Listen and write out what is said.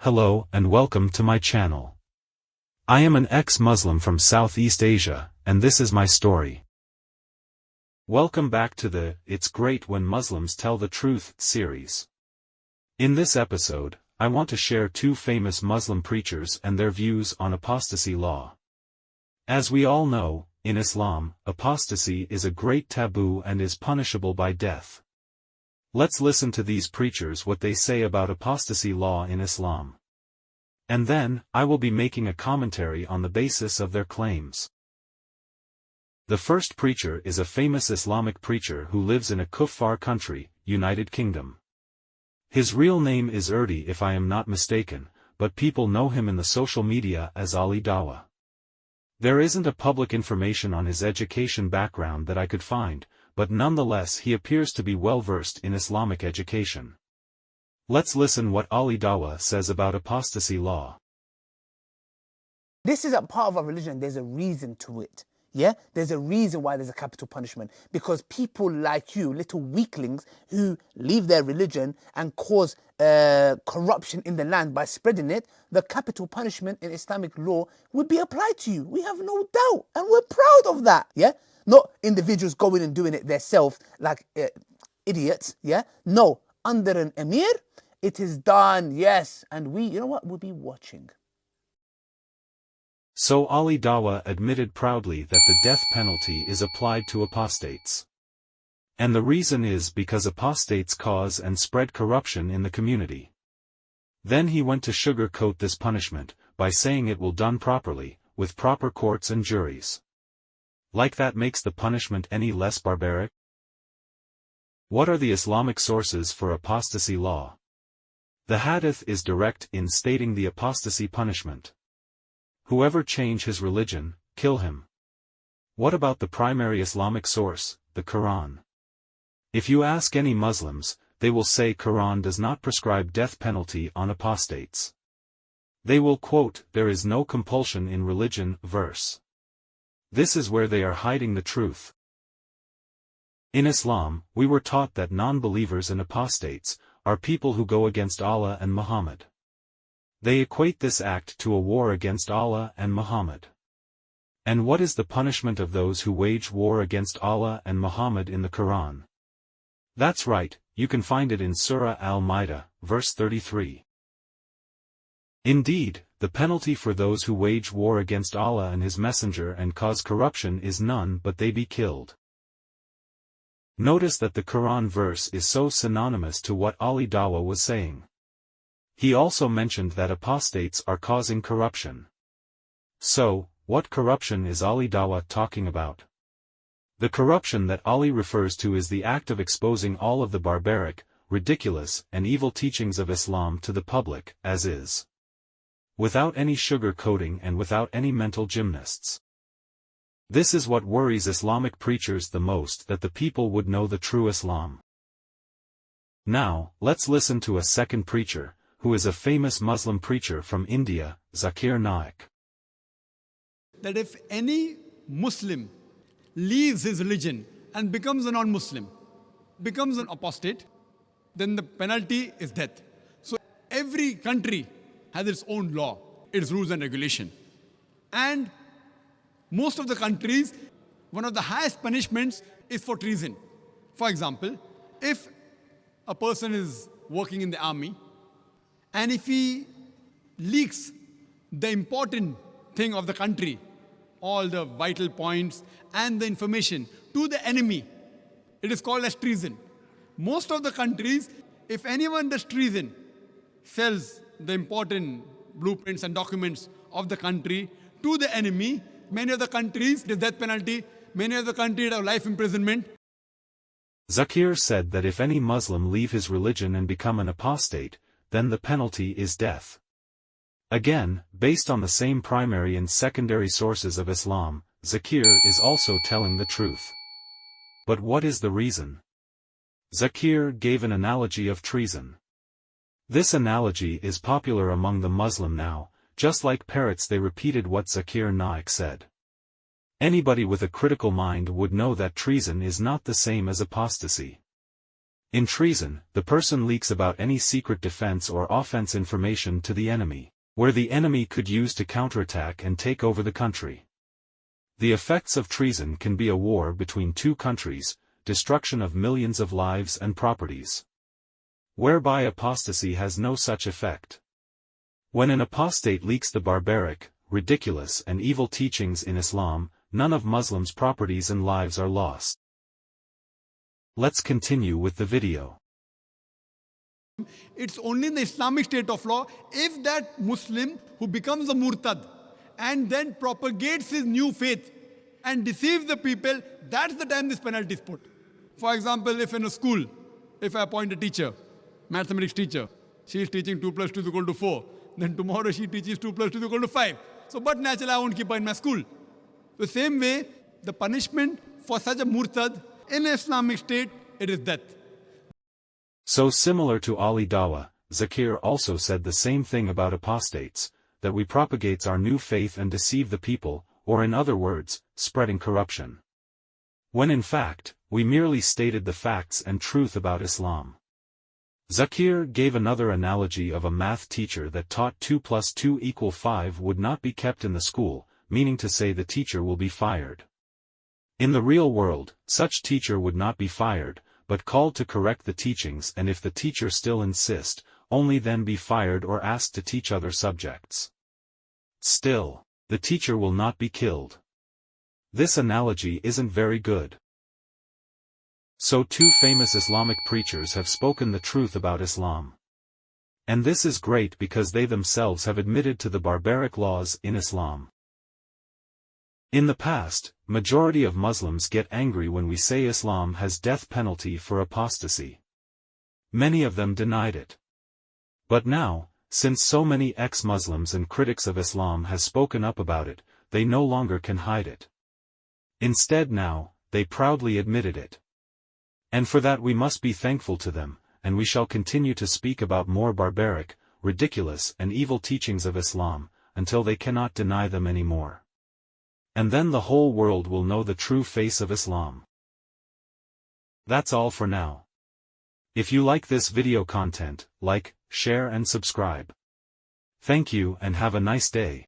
Hello and welcome to my channel. I am an ex-Muslim from Southeast Asia, and this is my story. Welcome back to the It's Great When Muslims Tell the Truth series. In this episode, I want to share two famous Muslim preachers and their views on apostasy law. As we all know, in Islam, apostasy is a great taboo and is punishable by death. Let's listen to these preachers what they say about apostasy law in Islam. And then, I will be making a commentary on the basis of their claims. The first preacher is a famous Islamic preacher who lives in a kuffar country, United Kingdom. His real name is Urdi if I am not mistaken, but people know him in the social media as Ali Dawah. There isn't a public information on his education background that I could find, but nonetheless he appears to be well-versed in Islamic education. Let's listen what Ali Dawah says about apostasy law. This is a part of our religion. There's a reason to it. Yeah? There's a reason why there's a capital punishment. Because people like you, little weaklings, who leave their religion and cause corruption in the land by spreading it, the capital punishment in Islamic law would be applied to you. We have no doubt. And we're proud of that. Yeah? Not individuals going and doing it themselves like idiots. Yeah? No. Under an emir, it is done. Yes. And we, you know what? We'll be watching. So Ali Dawah admitted proudly that the death penalty is applied to apostates. And the reason is because apostates cause and spread corruption in the community. Then he went to sugarcoat this punishment, by saying it will done properly, with proper courts and juries. Like that makes the punishment any less barbaric? What are the Islamic sources for apostasy law? The hadith is direct in stating the apostasy punishment. Whoever change his religion, kill him. What about the primary Islamic source, the Quran? If you ask any Muslims, they will say Quran does not prescribe death penalty on apostates. They will quote, "There is no compulsion in religion" verse. This is where they are hiding the truth. In Islam, we were taught that non-believers and apostates are people who go against Allah and Muhammad. They equate this act to a war against Allah and Muhammad. And what is the punishment of those who wage war against Allah and Muhammad in the Quran? That's right, you can find it in Surah Al-Ma'idah, verse 33. Indeed, the penalty for those who wage war against Allah and His Messenger and cause corruption is none but they be killed. Notice that the Quran verse is so synonymous to what Ali Dawah was saying. He also mentioned that apostates are causing corruption. So, what corruption is Ali Dawah talking about? The corruption that Ali refers to is the act of exposing all of the barbaric, ridiculous, and evil teachings of Islam to the public, as is. Without any sugar coating and without any mental gymnasts. This is what worries Islamic preachers the most, that the people would know the true Islam. Now, let's listen to a second preacher, who is a famous Muslim preacher from India, Zakir Naik. That if any Muslim leaves his religion and becomes a non-Muslim, becomes an apostate, then the penalty is death. So every country has its own law, its rules and regulation. And most of the countries, one of the highest punishments is for treason. For example, if a person is working in the army, and if he leaks the important thing of the country, all the vital points and the information to the enemy, it is called as treason. Most of the countries, if anyone does treason, sells the important blueprints and documents of the country to the enemy, many of the countries, the death penalty, many of the countries have life imprisonment. Zakir said that if any Muslim leave his religion and become an apostate, then the penalty is death. Again, based on the same primary and secondary sources of Islam, Zakir is also telling the truth. But what is the reason? Zakir gave an analogy of treason. This analogy is popular among the Muslim now, just like parrots they repeated what Zakir Naik said. Anybody with a critical mind would know that treason is not the same as apostasy. In treason, the person leaks about any secret defense or offense information to the enemy, where the enemy could use to counterattack and take over the country. The effects of treason can be a war between two countries, destruction of millions of lives and properties. Whereby apostasy has no such effect. When an apostate leaks the barbaric, ridiculous and evil teachings in Islam, none of Muslims' properties and lives are lost. Let's continue with the video. It's only in the Islamic state of law if that Muslim who becomes a murtad and then propagates his new faith and deceives the people, that's the time this penalty is put. For example, if in a school, if I appoint a teacher, mathematics teacher, she is teaching 2 plus 2 is equal to 4, then tomorrow she teaches 2 plus 2 is equal to 5. So, but naturally I won't keep her in my school. The same way, the punishment for such a murtad in Islamic state, it is death. So similar to Ali Dawah, Zakir also said the same thing about apostates, that we propagates our new faith and deceive the people, or in other words, spreading corruption. When in fact, we merely stated the facts and truth about Islam. Zakir gave another analogy of a math teacher that taught 2 plus 2 equal 5 would not be kept in the school, meaning to say the teacher will be fired. In the real world, such teacher would not be fired, but called to correct the teachings, and if the teacher still insist, only then be fired or asked to teach other subjects. Still, the teacher will not be killed. This analogy isn't very good. So two famous Islamic preachers have spoken the truth about Islam. And this is great because they themselves have admitted to the barbaric laws in Islam. In the past, majority of Muslims get angry when we say Islam has death penalty for apostasy. Many of them denied it. But now, since so many ex-Muslims and critics of Islam has spoken up about it, they no longer can hide it. Instead now, they proudly admitted it. And for that we must be thankful to them, and we shall continue to speak about more barbaric, ridiculous and evil teachings of Islam, until they cannot deny them anymore. And then the whole world will know the true face of Islam. That's all for now. If you like this video content, like, share and subscribe. Thank you and have a nice day.